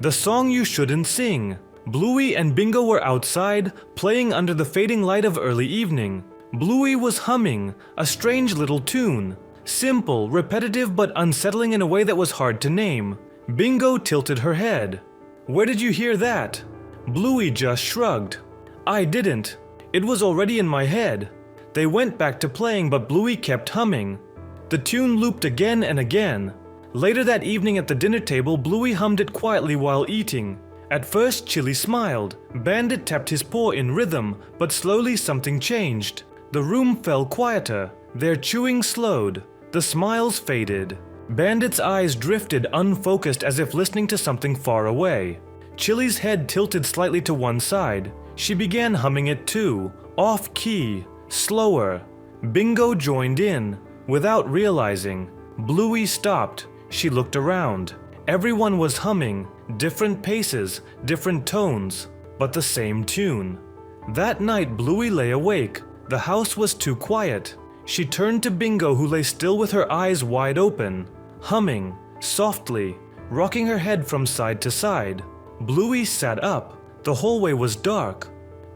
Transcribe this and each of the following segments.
The song you shouldn't sing. Bluey and Bingo were outside, playing under the fading light of early evening. Bluey was humming, a strange little tune. Simple, repetitive, but unsettling in a way that was hard to name. Bingo tilted her head. "Where did you hear that?" Bluey just shrugged. "I didn't. It was already in my head." They went back to playing, but Bluey kept humming. The tune looped again and again. Later that evening at the dinner table, Bluey hummed it quietly while eating. At first, Chili smiled. Bandit tapped his paw in rhythm, but slowly something changed. The room fell quieter. Their chewing slowed. The smiles faded. Bandit's eyes drifted unfocused as if listening to something far away. Chili's head tilted slightly to one side. She began humming it too, off-key, slower. Bingo joined in. Without realizing, Bluey stopped. She looked around. Everyone was humming, different paces, different tones, but the same tune. That night, Bluey lay awake. The house was too quiet. She turned to Bingo, who lay still with her eyes wide open, humming, softly, rocking her head from side to side. Bluey sat up. The hallway was dark,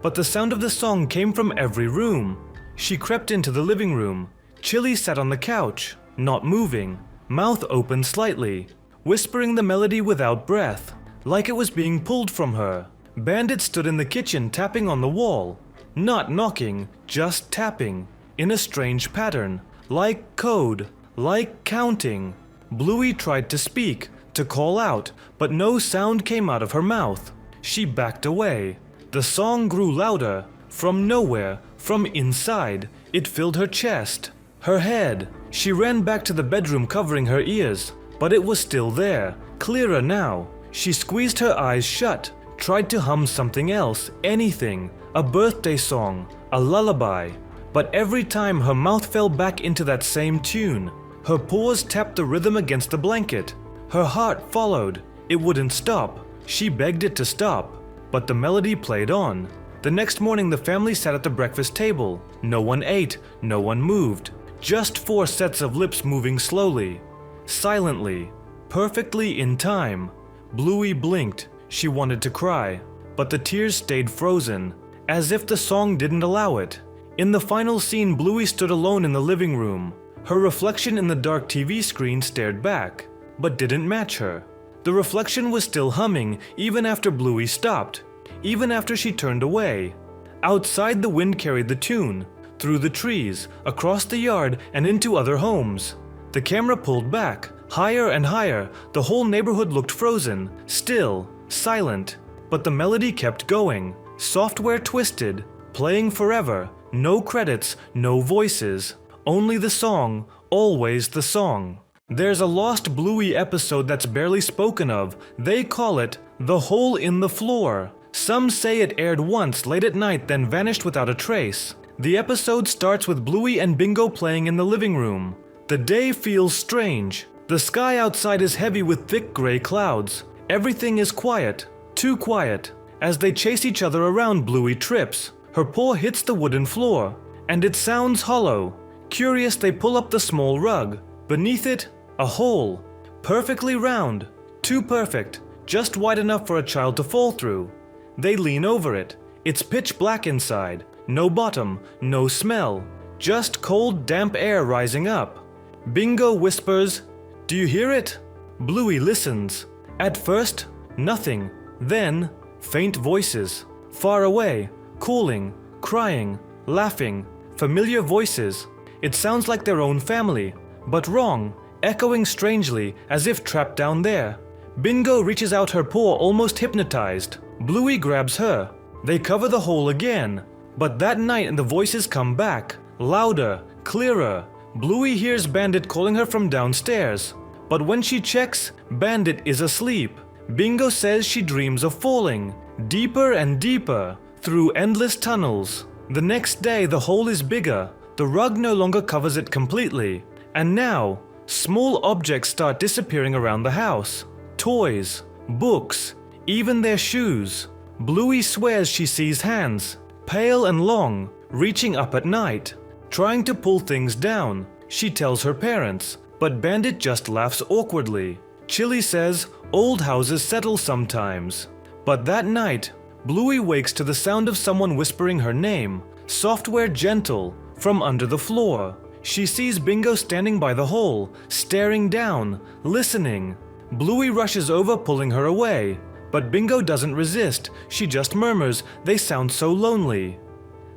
but the sound of the song came from every room. She crept into the living room. Chili sat on the couch, not moving, mouth open slightly, whispering the melody without breath, like it was being pulled from her. Bandit stood in the kitchen tapping on the wall, not knocking, just tapping, in a strange pattern, like code, like counting. Bluey tried to speak, to call out, but no sound came out of her mouth. She backed away. The song grew louder, from nowhere, from inside. It filled her chest, her head. She ran back to the bedroom covering her ears, but it was still there, clearer now. She squeezed her eyes shut, tried to hum something else, anything, a birthday song, a lullaby. But every time her mouth fell back into that same tune. Her paws tapped the rhythm against the blanket. Her heart followed. It wouldn't stop. She begged it to stop, but the melody played on. The next morning the family sat at the breakfast table. No one ate, no one moved. Just 4 sets of lips moving slowly, silently, perfectly in time. Bluey blinked. She wanted to cry, but the tears stayed frozen, as if the song didn't allow it. In the final scene, Bluey stood alone in the living room. Her reflection in the dark TV screen stared back, but didn't match her. The reflection was still humming even after Bluey stopped, even after she turned away. Outside, the wind carried the tune, through the trees, across the yard, and into other homes. The camera pulled back, higher and higher. The whole neighborhood looked frozen, still, silent. But the melody kept going, software twisted, playing forever. No credits, no voices, only the song, always the song. There's a lost Bluey episode that's barely spoken of. They call it The Hole in the Floor. Some say it aired once late at night then vanished without a trace. The episode starts with Bluey and Bingo playing in the living room. The day feels strange. The sky outside is heavy with thick gray clouds. Everything is quiet, too quiet. As they chase each other around, Bluey trips. Her paw hits the wooden floor, and it sounds hollow. Curious, they pull up the small rug. Beneath it, a hole. Perfectly round. Too perfect. Just wide enough for a child to fall through. They lean over it. It's pitch black inside. No bottom, no smell. Just cold, damp air rising up. Bingo whispers, "Do you hear it?" Bluey listens. At first, nothing. Then, faint voices. Far away. Calling, crying, laughing, familiar voices. It sounds like their own family, but wrong, echoing strangely as if trapped down there. Bingo reaches out her paw, almost hypnotized. Bluey grabs her. They cover the hole again, but that night and the voices come back, louder, clearer. Bluey hears Bandit calling her from downstairs, but when she checks, Bandit is asleep. Bingo says she dreams of falling, deeper and deeper, through endless tunnels. The next day, the hole is bigger. The rug no longer covers it completely. And now, small objects start disappearing around the house. Toys, books, even their shoes. Bluey swears she sees hands, pale and long, reaching up at night, trying to pull things down. She tells her parents, but Bandit just laughs awkwardly. Chili says, Old houses settle sometimes. But that night, Bluey wakes to the sound of someone whispering her name, software gentle, from under the floor. She sees Bingo standing by the hole, staring down, listening. Bluey rushes over, pulling her away. But Bingo doesn't resist, she just murmurs, "They sound so lonely."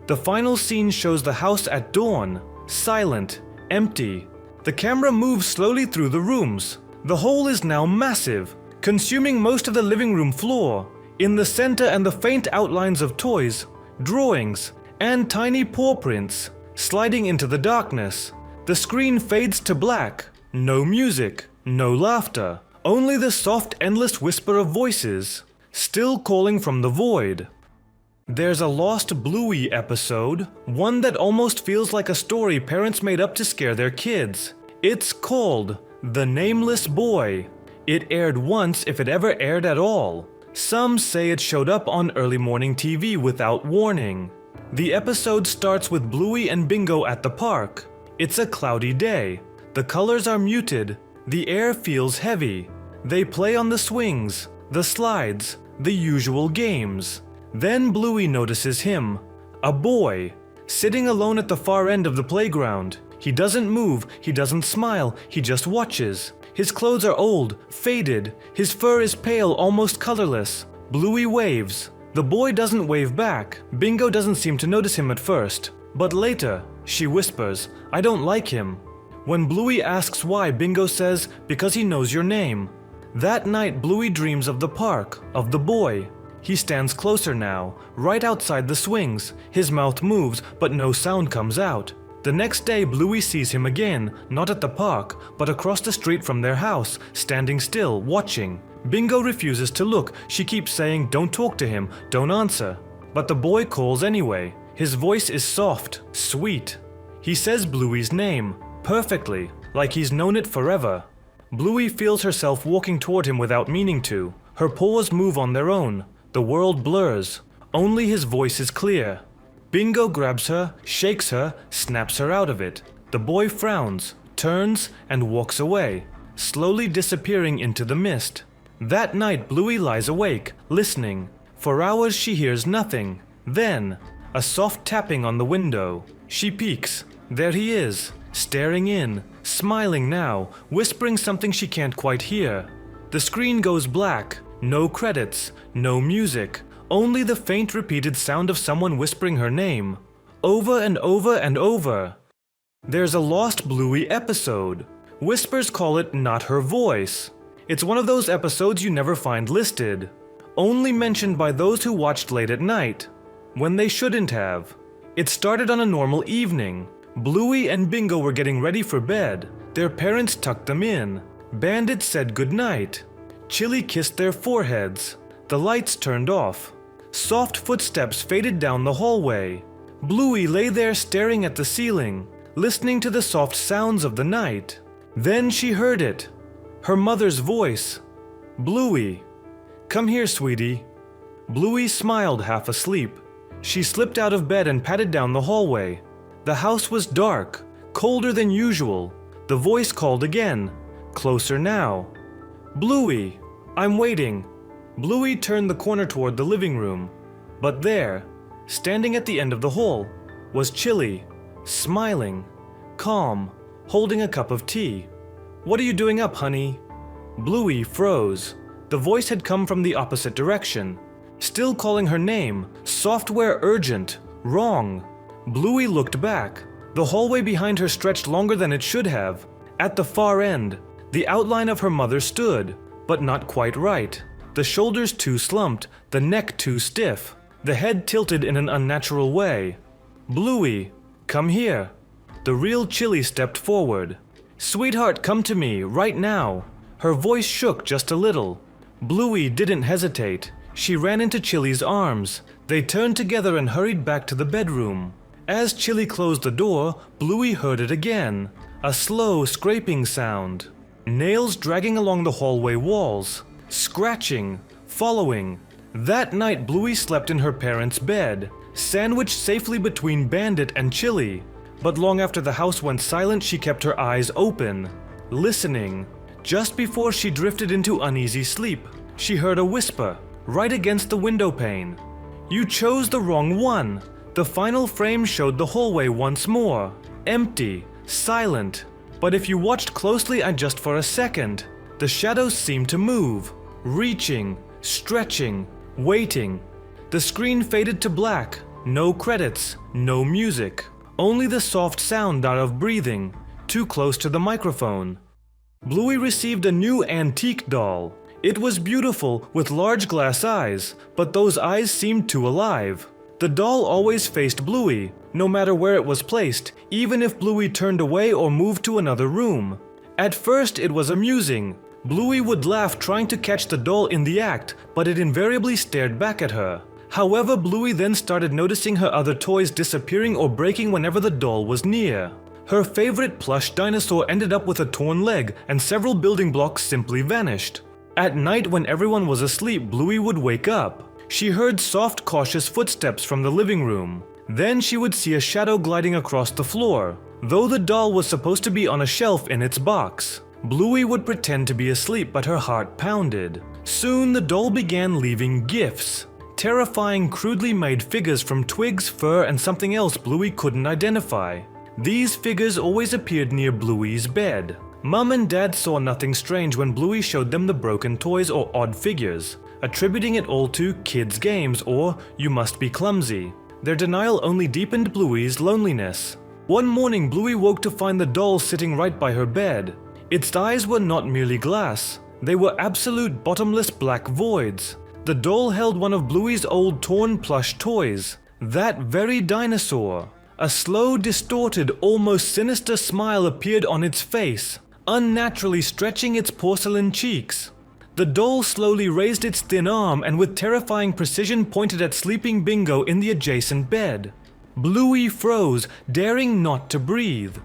The final scene shows the house at dawn, silent, empty. The camera moves slowly through the rooms. The hole is now massive, consuming most of the living room floor. In the center and the faint outlines of toys, drawings, and tiny paw prints, sliding into the darkness. The screen fades to black. No music, no laughter. Only the soft, endless whisper of voices, still calling from the void. There's a lost Bluey episode, one that almost feels like a story parents made up to scare their kids. It's called The Nameless Boy. It aired once, if it ever aired at all. Some say it showed up on early morning TV without warning. The episode starts with Bluey and Bingo at the park. It's a cloudy day. The colors are muted. The air feels heavy. They play on the swings, the slides, the usual games. Then Bluey notices him, a boy, sitting alone at the far end of the playground. He doesn't move, he doesn't smile, he just watches. His clothes are old, faded, his fur is pale, almost colorless. Bluey waves. The boy doesn't wave back. Bingo doesn't seem to notice him at first. But later, she whispers, "I don't like him." When Bluey asks why, Bingo says, "Because he knows your name." That night, Bluey dreams of the park, of the boy. He stands closer now, right outside the swings. His mouth moves, but no sound comes out. The next day, Bluey sees him again, not at the park, but across the street from their house, standing still, watching. Bingo refuses to look. She keeps saying, "Don't talk to him, don't answer." But the boy calls anyway. His voice is soft, sweet. He says Bluey's name, perfectly, like he's known it forever. Bluey feels herself walking toward him without meaning to. Her paws move on their own. The world blurs. Only his voice is clear. Bingo grabs her, shakes her, snaps her out of it. The boy frowns, turns, and walks away, slowly disappearing into the mist. That night, Bluey lies awake, listening. For hours she hears nothing. Then, a soft tapping on the window. She peeks. There he is, staring in, smiling now, whispering something she can't quite hear. The screen goes black. No credits, no music, only the faint repeated sound of someone whispering her name, over and over and over. There's a lost Bluey episode. Whispers call it Not Her Voice. It's one of those episodes you never find listed, only mentioned by those who watched late at night, when they shouldn't have. It started on a normal evening. Bluey and Bingo were getting ready for bed. Their parents tucked them in. Bandit said goodnight. Chili kissed their foreheads. The lights turned off. Soft footsteps faded down the hallway. Bluey lay there staring at the ceiling, listening to the soft sounds of the night. Then she heard it. Her mother's voice. "Bluey, come here, sweetie." Bluey smiled, half asleep. She slipped out of bed and padded down the hallway. The house was dark, colder than usual. The voice called again, closer now. "Bluey, I'm waiting." Bluey turned the corner toward the living room. But there, standing at the end of the hall, was Chili, smiling, calm, holding a cup of tea. "What are you doing up, honey?" Bluey froze. The voice had come from the opposite direction, still calling her name, software urgent, wrong. Bluey looked back. The hallway behind her stretched longer than it should have. At the far end, the outline of her mother stood, but not quite right. The shoulders too slumped, the neck too stiff, the head tilted in an unnatural way. "Bluey, come here." The real Chili stepped forward. "Sweetheart, come to me, right now." Her voice shook just a little. Bluey didn't hesitate. She ran into Chili's arms. They turned together and hurried back to the bedroom. As Chili closed the door, Bluey heard it again. A slow, scraping sound. Nails dragging along the hallway walls. Scratching. Following. That night, Bluey slept in her parents' bed, sandwiched safely between Bandit and Chili. But long after the house went silent, she kept her eyes open, listening. Just before she drifted into uneasy sleep, she heard a whisper right against the window pane. "You chose the wrong one." The final frame showed the hallway once more, empty, silent. But if you watched closely and just for a second, the shadows seemed to move, reaching, stretching, waiting. The screen faded to black, no credits, no music, only the soft sound of breathing, too close to the microphone. Bluey received a new antique doll. It was beautiful with large glass eyes, but those eyes seemed too alive. The doll always faced Bluey, no matter where it was placed, even if Bluey turned away or moved to another room. At first it was amusing. Bluey would laugh trying to catch the doll in the act, but it invariably stared back at her. However, Bluey then started noticing her other toys disappearing or breaking whenever the doll was near. Her favorite plush dinosaur ended up with a torn leg, and several building blocks simply vanished. At night when everyone was asleep, Bluey would wake up. She heard soft, cautious footsteps from the living room. Then she would see a shadow gliding across the floor, though the doll was supposed to be on a shelf in its box. Bluey would pretend to be asleep, but her heart pounded. Soon the doll began leaving gifts. Terrifying, crudely made figures from twigs, fur, and something else Bluey couldn't identify. These figures always appeared near Bluey's bed. Mum and Dad saw nothing strange when Bluey showed them the broken toys or odd figures, attributing it all to kids' games or you must be clumsy. Their denial only deepened Bluey's loneliness. One morning, Bluey woke to find the doll sitting right by her bed. Its eyes were not merely glass, they were absolute bottomless black voids. The doll held one of Bluey's old torn plush toys, that very dinosaur. A slow, distorted, almost sinister smile appeared on its face, unnaturally stretching its porcelain cheeks. The doll slowly raised its thin arm and with terrifying precision pointed at sleeping Bingo in the adjacent bed. Bluey froze, daring not to breathe.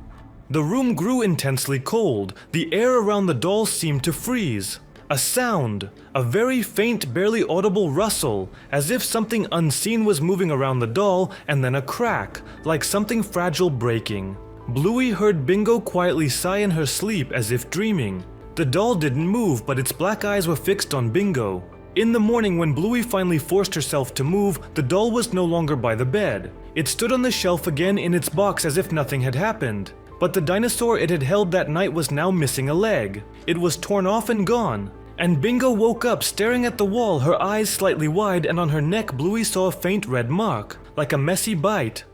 The room grew intensely cold. The air around the doll seemed to freeze. A sound, a very faint, barely audible rustle, as if something unseen was moving around the doll, and then a crack, like something fragile breaking. Bluey heard Bingo quietly sigh in her sleep as if dreaming. The doll didn't move, but its black eyes were fixed on Bingo. In the morning, when Bluey finally forced herself to move, the doll was no longer by the bed. It stood on the shelf again in its box as if nothing had happened. But the dinosaur it had held that night was now missing a leg. It was torn off and gone. And Bingo woke up staring at the wall, her eyes slightly wide, and on her neck Bluey saw a faint red mark, like a messy bite.